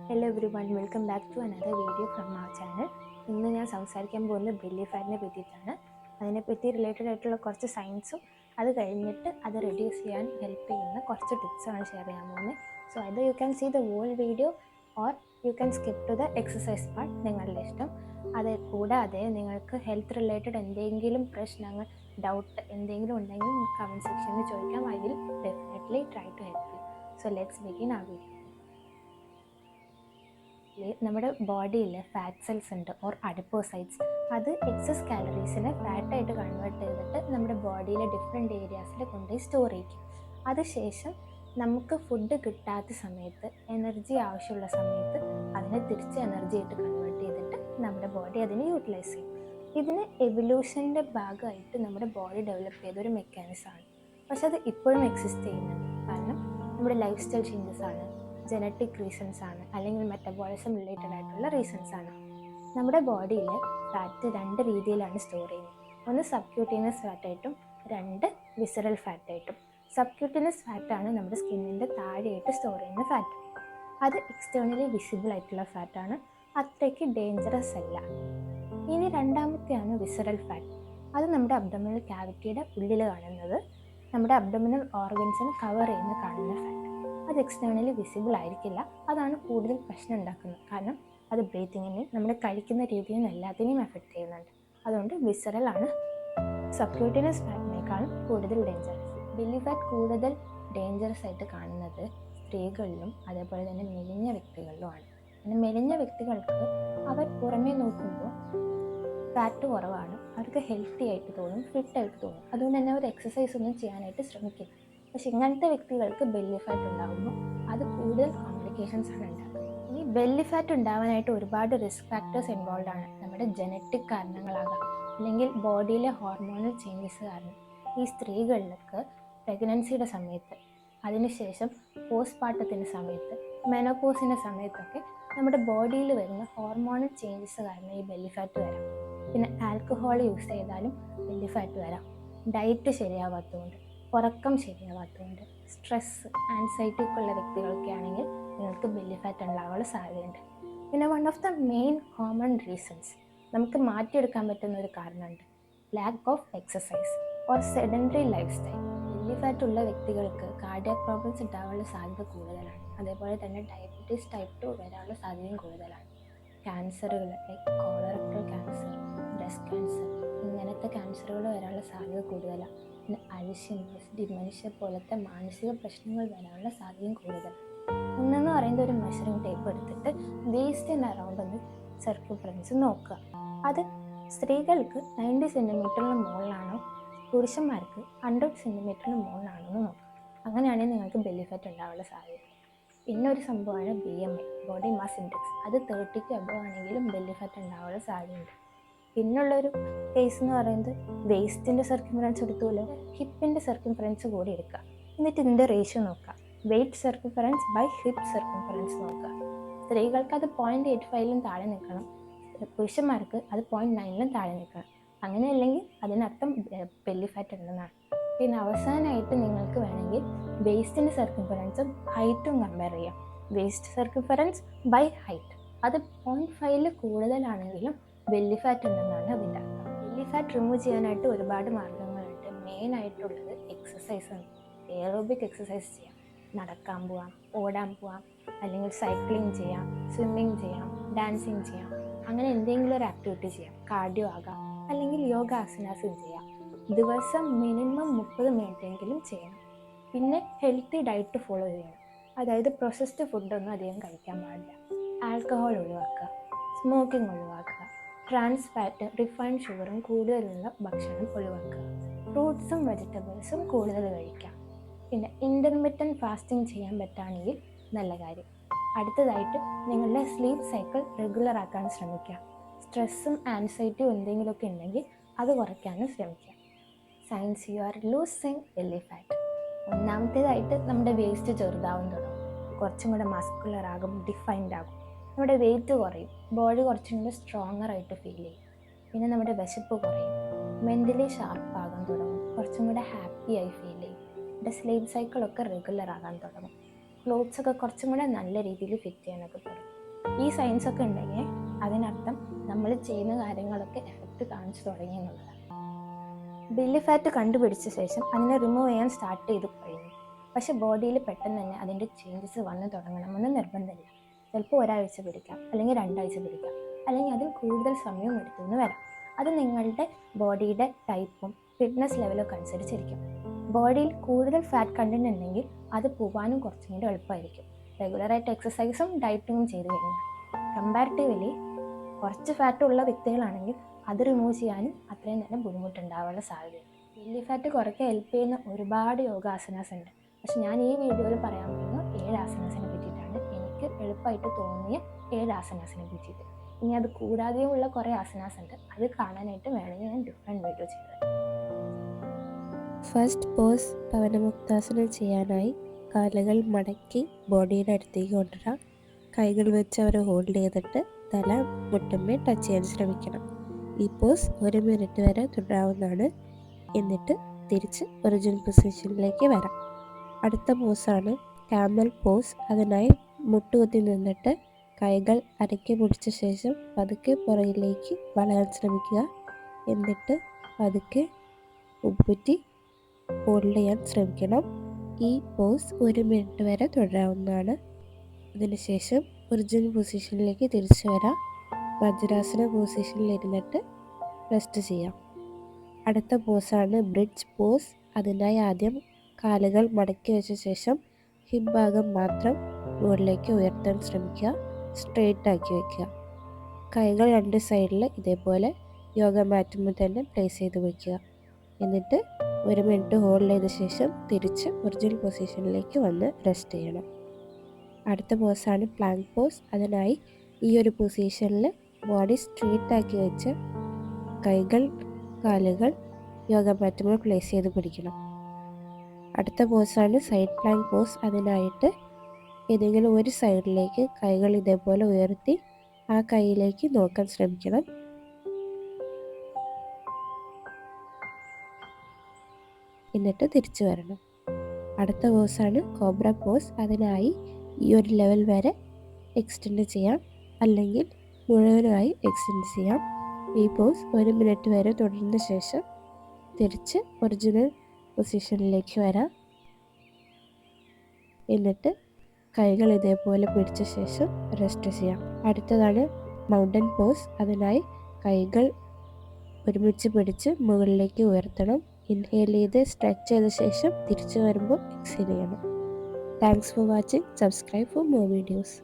Hello everyone, welcome back to another video from our channel. ഇന്ന് ഞാൻ സംസാരിക്കാൻ പോകുന്നത് ബെല്ലി ഫാറ്റിനെ പറ്റിയിട്ടാണ്. അതിനെപ്പറ്റി റിലേറ്റഡ് ആയിട്ടുള്ള കുറച്ച് സയൻസും അത് കഴിഞ്ഞിട്ട് അത് റെഡ്യൂസ് ചെയ്യാൻ ഹെൽപ്പ് ചെയ്യുന്ന കുറച്ച് ടിപ്സാണ് ഷെയർ ചെയ്യാൻ പോകുന്നത്. സോ അത് you can see the whole video or you can skip to the exercise part, നിങ്ങളുടെ ഇഷ്ടം. അത് കൂടാതെ നിങ്ങൾക്ക് ഹെൽത്ത് റിലേറ്റഡ് എന്തെങ്കിലും പ്രശ്നങ്ങൾ, ഡൗട്ട് എന്തെങ്കിലും ഉണ്ടെങ്കിൽ കമൻറ്റ് സെക്ഷനിൽ ചോദിക്കാം. I will definitely try to help you. So let's begin ആ വീഡിയോ. നമ്മുടെ ബോഡിയിൽ ഫാറ്റ് സെൽസ് ഉണ്ട് ഓർ അഡിപ്പോസൈറ്റ്സ്. അത് എക്സസ് കാലറീസിനെ ഫാറ്റായിട്ട് കൺവേർട്ട് ചെയ്തിട്ട് നമ്മുടെ ബോഡിയിലെ ഡിഫറെൻറ്റ് ഏരിയാസിൽ കൊണ്ടുപോയി സ്റ്റോർ ചെയ്യും. അതിനുശേഷം നമുക്ക് ഫുഡ് കിട്ടാത്ത സമയത്ത്, എനർജി ആവശ്യമുള്ള സമയത്ത് അതിനെ തിരിച്ച് എനർജി ആയിട്ട് കൺവേർട്ട് ചെയ്തിട്ട് നമ്മുടെ ബോഡി അതിനെ യൂട്ടിലൈസ് ചെയ്യും. ഇതിന് എവല്യൂഷൻ്റെ ഭാഗമായിട്ട് നമ്മുടെ ബോഡി ഡെവലപ്പ് ചെയ്തൊരു മെക്കാനിസമാണ്. പക്ഷെ അത് ഇപ്പോഴും എക്സിസ്റ്റ് ചെയ്യുന്നുണ്ട്. കാരണം നമ്മുടെ ലൈഫ് സ്റ്റൈൽ ചേഞ്ചസ് ആണ്, ജനറ്റിക് റീസൺസ് ആണ്, അല്ലെങ്കിൽ മെറ്റബോളിസം റിലേറ്റഡ് ആയിട്ടുള്ള റീസൺസ് ആണ്. നമ്മുടെ ബോഡിയിൽ ഫാറ്റ് രണ്ട് രീതിയിലാണ് സ്റ്റോർ ചെയ്യുന്നത്. ഒന്ന് സബ്ക്യൂട്ടീനിയസ് ഫാറ്റായിട്ടും രണ്ട് വിസറൽ ഫാറ്റായിട്ടും. സബ്ക്യൂട്ടീനിയസ് ഫാറ്റാണ് നമ്മുടെ സ്കിന്നിൻ്റെ താഴെയായിട്ട് സ്റ്റോർ ചെയ്യുന്ന ഫാറ്റ്. അത് എക്സ്റ്റേണലി വിസിബിൾ ആയിട്ടുള്ള ഫാറ്റാണ്, അത്രയ്ക്ക് ഡേഞ്ചറസ് അല്ല. ഇനി രണ്ടാമത്തെയാണ് വിസറൽ ഫാറ്റ്. അത് നമ്മുടെ അബ്ഡോമിനൽ ക്യാവിറ്റിയുടെ ഉള്ളിൽ കാണുന്നത്, നമ്മുടെ അബ്ഡോമിനൽ ഓർഗൻസിന് കവർ ചെയ്യുന്ന കാണുന്ന ഫാറ്റ്. അത് എക്സ്റ്റേണലി വിസിബിൾ ആയിരിക്കില്ല. അതാണ് കൂടുതൽ പ്രശ്നം ഉണ്ടാക്കുന്നത്. കാരണം അത് ബ്രീത്തിങ്ങിനെയും നമ്മുടെ കഴിക്കുന്ന രീതിയും എല്ലാത്തിനെയും എഫക്റ്റ് ചെയ്യുന്നുണ്ട്. അതുകൊണ്ട് വിസറൽ ആണ് സബ്ക്യൂട്ടീനിയസ് ഫാറ്റിനേക്കാളും കൂടുതൽ ഡേഞ്ചറസ്. ബെല്ലി ഫാറ്റ് കൂടുതൽ ഡേഞ്ചറസ് ആയിട്ട് കാണുന്നത് സ്ത്രീകളിലും അതേപോലെ തന്നെ മെലിഞ്ഞ വ്യക്തികളിലുമാണ്. പിന്നെ മെലിഞ്ഞ വ്യക്തികൾക്ക് അവർ പുറമേ നോക്കുമ്പോൾ ഫാറ്റ് കുറവാണ്, അവർക്ക് ഹെൽത്തി ആയിട്ട് തോന്നും, ഫിറ്റായിട്ട് തോന്നും. അതുകൊണ്ട് തന്നെ അവർ എക്സസൈസ് ഒന്നും ചെയ്യാനായിട്ട് ശ്രമിക്കില്ല. പക്ഷെ ഇങ്ങനത്തെ വ്യക്തികൾക്ക് ബെല്ലി ഫാറ്റ് ഉണ്ടാകുമ്പോൾ അത് കൂടുതൽ കോംപ്ലിക്കേഷൻസ് ആണ് ഉണ്ടാക്കുന്നത്. ഇനി ബെല്ലി ഫാറ്റ് ഉണ്ടാവാനായിട്ട് ഒരുപാട് റിസ്ക് ഫാക്ടേഴ്സ് ഇൻവോൾവ് ആണ്. നമ്മുടെ ജനറ്റിക് കാരണങ്ങളാകാം, അല്ലെങ്കിൽ ബോഡിയിലെ ഹോർമോണൽ ചേഞ്ചസ് കാരണം. ഈ സ്ത്രീകളിലേക്ക് പ്രഗ്നൻസിയുടെ സമയത്ത്, അതിനുശേഷം പോസ്റ്റ്പാർട്ടത്തിൻ്റെ സമയത്ത്, മെനോപോസിൻ്റെ സമയത്തൊക്കെ നമ്മുടെ ബോഡിയിൽ വരുന്ന ഹോർമോണൽ ചേഞ്ചസ് കാരണം ഈ ബെല്ലി ഫാറ്റ് വരാം. പിന്നെ ആൽക്കഹോൾ യൂസ് ചെയ്താലും ബെല്ലി ഫാറ്റ് വരാം. ഡയറ്റ് ശരിയാവാത്തതുകൊണ്ട്, ഉറക്കം ശരിയാവാത്തതുകൊണ്ട്, സ്ട്രെസ്, ആൻസൈറ്റി ഒക്കെ ഉള്ള വ്യക്തികളൊക്കെ ആണെങ്കിൽ നിങ്ങൾക്ക് ബെല്ലി ഫാറ്റ് ഉണ്ടാകാനുള്ള സാധ്യതയുണ്ട്. പിന്നെ one of the main common reasons, നമുക്ക് മാറ്റിയെടുക്കാൻ പറ്റുന്ന ഒരു കാരണമുണ്ട്, lack of exercise or sedentary life style. Belly fat ഉള്ള വ്യക്തികൾക്ക് കാർഡിയാക് പ്രോബ്ലംസ് ഉണ്ടാകാനുള്ള സാധ്യത കൂടുതലാണ്. അതേപോലെ തന്നെ ഡയബറ്റീസ് ടൈപ്പ് 2 വരാനുള്ള സാധ്യതയും കൂടുതലാണ്. ക്യാൻസറുകൾ like colorectal cancer, breast cancer, ഇങ്ങനത്തെ ക്യാൻസറുകൾ വരാനുള്ള സാധ്യത കൂടുതലാണ്. പിന്നെ അൽഷിമേഴ്സ്, ഡിമെൻഷ്യ പോലത്തെ മാനസിക പ്രശ്നങ്ങൾ വരാനുള്ള സാധ്യതയും കൂടുതലാണ്. ഒന്നെന്ന് പറയുന്നത് ഒരു മെഷറിംഗ് ടേപ്പ് എടുത്തിട്ട് വേസ്റ്റിന് അറൗണ്ട് ഒന്ന് സർക്യൂംഫറൻസ് നോക്കുക. അത് സ്ത്രീകൾക്ക് 90 സെൻറ്റിമീറ്ററിന് മുകളിലാണോ, പുരുഷന്മാർക്ക് 100 സെൻറ്റിമീറ്ററിന് മുകളിലാണോ എന്ന് നോക്കുക. അങ്ങനെയാണെങ്കിൽ നിങ്ങൾക്ക് ബെല്ലി ഫാറ്റ് ഉണ്ടാവാനുള്ള സാധ്യത. പിന്നെ ഒരു സംഭവമാണ് BMI, ബോഡി മാസ് ഇൻഡെക്സ്. അത് 30ക്ക് അബവ് ആണെങ്കിലും ബെല്ലി ഫാറ്റ് ഉണ്ടാവാനുള്ള സാധ്യതയുണ്ട്. പിന്നുള്ളൊരു കേസ് എന്ന് പറയുന്നത് വേസ്റ്റിൻ്റെ സർക്യൂംഫറൻസ് എടുത്തുമല്ലോ, ഹിപ്പിൻ്റെ സർക്യൂംഫറൻസ് കൂടി എടുക്കുക. എന്നിട്ട് ഇതിൻ്റെ റേഷ്യോ നോക്കുക. വെയ്റ്റ് സർക്യൂംഫറൻസ് ബൈ ഹിപ്പ് സർക്യൂംഫറൻസ് നോക്കുക. സ്ത്രീകൾക്ക് അത് 0.85 താഴെ നിൽക്കണം, പുരുഷന്മാർക്ക് അത് 0.9 താഴെ നിൽക്കണം. അങ്ങനെയല്ലെങ്കിൽ അതിനർത്ഥം ബെല്ലി ഫാറ്റ് ഉണ്ടെന്നാണ്. പിന്നെ അവസാനമായിട്ട് നിങ്ങൾക്ക് വേണമെങ്കിൽ വേസ്റ്റിൻ്റെ സർക്യൂംഫറൻസും ഹൈറ്റും കമ്പയർ ചെയ്യാം. വേസ്റ്റ് സർക്യൂംഫറൻസ് ബൈ ഹൈറ്റ്, അത് 0.5 കൂടുതലാണെങ്കിലും ബെല്ലി ഫാറ്റ് ഉണ്ടെന്നാണ് അതിൻ്റെ അർത്ഥം. ബെല്ലി ഫാറ്റ് റിമൂവ് ചെയ്യാനായിട്ട് ഒരുപാട് മാർഗ്ഗങ്ങളുണ്ട്. മെയിനായിട്ടുള്ളത് എക്സസൈസാണ്. എയറോബിക് എക്സസൈസ് ചെയ്യാം, നടക്കാൻ പോവാം, ഓടാൻ പോവാം, അല്ലെങ്കിൽ സൈക്ലിംഗ് ചെയ്യാം, സ്വിമ്മിങ് ചെയ്യാം, ഡാൻസിങ് ചെയ്യാം. അങ്ങനെ എന്തെങ്കിലും ഒരു ആക്ടിവിറ്റി ചെയ്യാം. കാർഡിയോ ആകാം, അല്ലെങ്കിൽ യോഗ ആസനാസും ചെയ്യാം. ദിവസം മിനിമം 30 മിനിറ്റെങ്കിലും ചെയ്യണം. പിന്നെ ഹെൽത്തി ഡയറ്റ് ഫോളോ ചെയ്യണം. അതായത് പ്രോസസ്ഡ് ഫുഡൊന്നും അധികം കഴിക്കാൻ പാടില്ല. ആൽക്കഹോൾ ഒഴിവാക്കുക, സ്മോക്കിംഗ് ഒഴിവാക്കുക, ട്രാൻസ് ഫാറ്റ്, റിഫൈൻഡ് ഷുഗറും കൂടുതലുള്ള ഭക്ഷണം ഒഴിവാക്കുക. ഫ്രൂട്ട്സും വെജിറ്റബിൾസും കൂടുതൽ കഴിക്കാം. പിന്നെ ഇൻ്റർമിറ്റൻറ്റ് ഫാസ്റ്റിംഗ് ചെയ്യാൻ പറ്റുകയാണെങ്കിൽ നല്ല കാര്യം. അടുത്തതായിട്ട് നിങ്ങളുടെ സ്ലീപ്പ് സൈക്കിൾ റെഗുലർ ആക്കാൻ ശ്രമിക്കുക. സ്ട്രെസ്സും ആൻസൈറ്റിയും എന്തെങ്കിലുമൊക്കെ ഉണ്ടെങ്കിൽ അത് കുറയ്ക്കാനും ശ്രമിക്കുക. Science, you are losing belly fat. ഒന്നാമത്തേതായിട്ട് നമ്മുടെ വേസ്റ്റ് ചെറുതാവും തുടങ്ങും, കുറച്ചും കൂടെ മസ്കുലർ ആകും, ഡിഫൈൻഡ് ആകും. നമ്മുടെ വെയിറ്റ് കുറയും, ബോഡി കുറച്ചും കൂടെ സ്ട്രോങ്ങർ ആയിട്ട് ഫീൽ ചെയ്യും. പിന്നെ നമ്മുടെ വിശപ്പ് കുറയും, മെൻ്റലി ഷാർപ്പ് ആകാൻ തുടങ്ങും, കുറച്ചും കൂടെ ഹാപ്പി ആയി ഫീൽ ചെയ്യും. നമ്മുടെ സ്ലീപ്പ് സൈക്കിളൊക്കെ റെഗുലർ ആകാൻ തുടങ്ങും. ക്ലോത്ത്സ് ഒക്കെ കുറച്ചും കൂടെ നല്ല രീതിയിൽ ഫിറ്റ് ചെയ്യാനൊക്കെ തുടങ്ങും. ഈ സൈൻസ് ഒക്കെ ഉണ്ടെങ്കിൽ അതിനർത്ഥം നമ്മൾ ചെയ്യുന്ന കാര്യങ്ങളൊക്കെ എഫക്റ്റ് കാണിച്ചു തുടങ്ങി എന്നുള്ളതാണ്. ബെല്ലി ഫാറ്റ് കണ്ടുപിടിച്ച ശേഷം അതിനെ റിമൂവ് ചെയ്യാൻ സ്റ്റാർട്ട് ചെയ്ത് കഴിഞ്ഞു. പക്ഷേ ബോഡിയിൽ പെട്ടെന്ന് തന്നെ അതിൻ്റെ ചേഞ്ചസ് വന്ന് തുടങ്ങണമെന്ന് നിർബന്ധമില്ല. ചിലപ്പോൾ ഒരാഴ്ച പിടിക്കാം, അല്ലെങ്കിൽ 2 ആഴ്ച പിടിക്കാം, അല്ലെങ്കിൽ അതിൽ കൂടുതൽ സമയം എടുത്തുനിന്ന് വരാം. അത് നിങ്ങളുടെ ബോഡിയുടെ ടൈപ്പും ഫിറ്റ്നസ് ലെവലൊക്കെ അനുസരിച്ചിരിക്കും. ബോഡിയിൽ കൂടുതൽ ഫാറ്റ് കണ്ടന്റ് ഉണ്ടെങ്കിൽ അത് പോകാനും കുറച്ചും കൂടി എളുപ്പമായിരിക്കും, റെഗുലറായിട്ട് എക്സസൈസും ഡയറ്റിങ്ങും ചെയ്ത് കഴിഞ്ഞാൽ. കമ്പാരിറ്റീവ്ലി കുറച്ച് ഫാറ്റ് ഉള്ള വ്യക്തികളാണെങ്കിൽ അത് റിമൂവ് ചെയ്യാനും അത്രയും തന്നെ ബുദ്ധിമുട്ടുണ്ടാവാനുള്ള സാധ്യതയുണ്ട്. ബെല്ലി ഫാറ്റ് കുറയ്ക്കാൻ ഹെൽപ്പ് ചെയ്യുന്ന ഒരുപാട് യോഗാസനാസ് ഉണ്ട്. പക്ഷെ ഞാൻ ഈ വീഡിയോയിൽ പറയാൻ പോകുന്ന 7 ആസനാസിനെ പറ്റിയിട്ടാണ്, എനിക്ക് എളുപ്പമായിട്ട് തോന്നിയ 7 ആസനാസിനെ പറ്റിയിട്ട്. ഇനി അത് കൂടാതെയുള്ള കുറേ ആസനാസ് ഉണ്ട്, അത് കാണാനായിട്ട് വേണമെങ്കിൽ ഞാൻ ഡിഫറെൻറ്റ് വീഡിയോ ചെയ്തത്. ഫസ്റ്റ് പോസ് പവനമുക്താസനം ചെയ്യാനായി കാലുകൾ മടക്കി ബോഡിയുടെ അടുത്തേക്ക് കൊണ്ടുവരാം. കൈകൾ വെച്ച് അവരെ ഹോൾഡ് ചെയ്തിട്ട് തല മുട്ടുമ്മേ ടച്ച് ചെയ്യാൻ ശ്രമിക്കണം. ഈ പോസ് 1 മിനിറ്റ് വരെ തുടരാവുന്നതാണ്. എന്നിട്ട് തിരിച്ച് ഒറിജിനൽ പൊസിഷനിലേക്ക് വരാം. അടുത്ത പോസാണ് ക്യാമൽ പോസ്. അതിനായി മുട്ടുകുത്തി നിന്നിട്ട് കൈകൾ അരക്കി പിടിച്ച ശേഷം പതുക്കെ പുറകിലേക്ക് വളയാൻ ശ്രമിക്കുക. എന്നിട്ട് പതുക്കെ ഉപ്പുറ്റി ഹോൾഡ് ചെയ്യാൻ ശ്രമിക്കണം. ഈ പോസ് 1 മിനിറ്റ് വരെ തുടരാവുന്നതാണ്. അതിനുശേഷം ഒറിജിനൽ പൊസിഷനിലേക്ക് തിരിച്ചു വരാം. വജ്രാസന പൊസിഷനിൽ ഇരുന്നിട്ട് റെസ്റ്റ് ചെയ്യാം. അടുത്ത പോസാണ് ബ്രിഡ്ജ് പോസ്. അതിനായി ആദ്യം കാലുകൾ മടക്കി വെച്ച ശേഷം ഹിപ്പ് ഭാഗം മാത്രം മുകളിലേക്ക് ഉയർത്താൻ ശ്രമിക്കുക. സ്ട്രെയിറ്റ് ആക്കി വയ്ക്കുക. കൈകൾ 2 സൈഡിൽ ഇതേപോലെ യോഗ മാറ്റുമ്പോൾ തന്നെ പ്ലേസ് ചെയ്ത് വയ്ക്കുക. എന്നിട്ട് 1 മിനിറ്റ് ഹോൾഡ് ചെയ്ത ശേഷം തിരിച്ച് ഒറിജിനൽ പൊസിഷനിലേക്ക് വന്ന് റെസ്റ്റ് ചെയ്യണം. അടുത്ത പോസാണ് പ്ലാങ്ക് പോസ്. അതിനായി ഈ ഒരു പൊസിഷനിൽ ബോഡി സ്ട്രെയിറ്റ് ആക്കി വെച്ച് കൈകൾ കാലുകൾ യോഗ മാറ്റുമ്പോൾ പ്ലേസ് ചെയ്ത് പിടിക്കണം. അടുത്ത പോസാണ് സൈഡ് പ്ലാങ്ക് പോസ്. അതിനായിട്ട് ഏതെങ്കിലും ഒരു സൈഡിലേക്ക് കൈകൾ ഇതേപോലെ ഉയർത്തി ആ കൈയിലേക്ക് നോക്കാൻ ശ്രമിക്കണം. എന്നിട്ട് തിരിച്ചു വരണം. അടുത്ത പോസാണ് കോബ്ര പോസ്. അതിനായി ഈ ഒരു ലെവൽ വരെ എക്സ്റ്റെൻഡ് ചെയ്യാം, അല്ലെങ്കിൽ മുഴുവനായി എക്സ്റ്റെൻഡ് ചെയ്യാം. ഈ പോസ് 1 മിനിറ്റ് വരെ തുടർന്ന ശേഷം തിരിച്ച് ഒറിജിനൽ പൊസിഷനിലേക്ക് വരാം. എന്നിട്ട് കൈകൾ ഇതേപോലെ പിടിച്ച ശേഷം റെസ്റ്റ് ചെയ്യാം. അടുത്തതാണ് മൗണ്ടൻ പോസ്. അതിനായി കൈകൾ ഒരുമിച്ച് പിടിച്ച് മുകളിലേക്ക് ഉയർത്തണം. ഇൻഹേൽ ചെയ്ത് സ്ട്രെച്ച് ചെയ്ത ശേഷം തിരിച്ചു വരുമ്പോൾ എക്സേൽ ചെയ്യണം. Thanks for watching. Subscribe for more videos.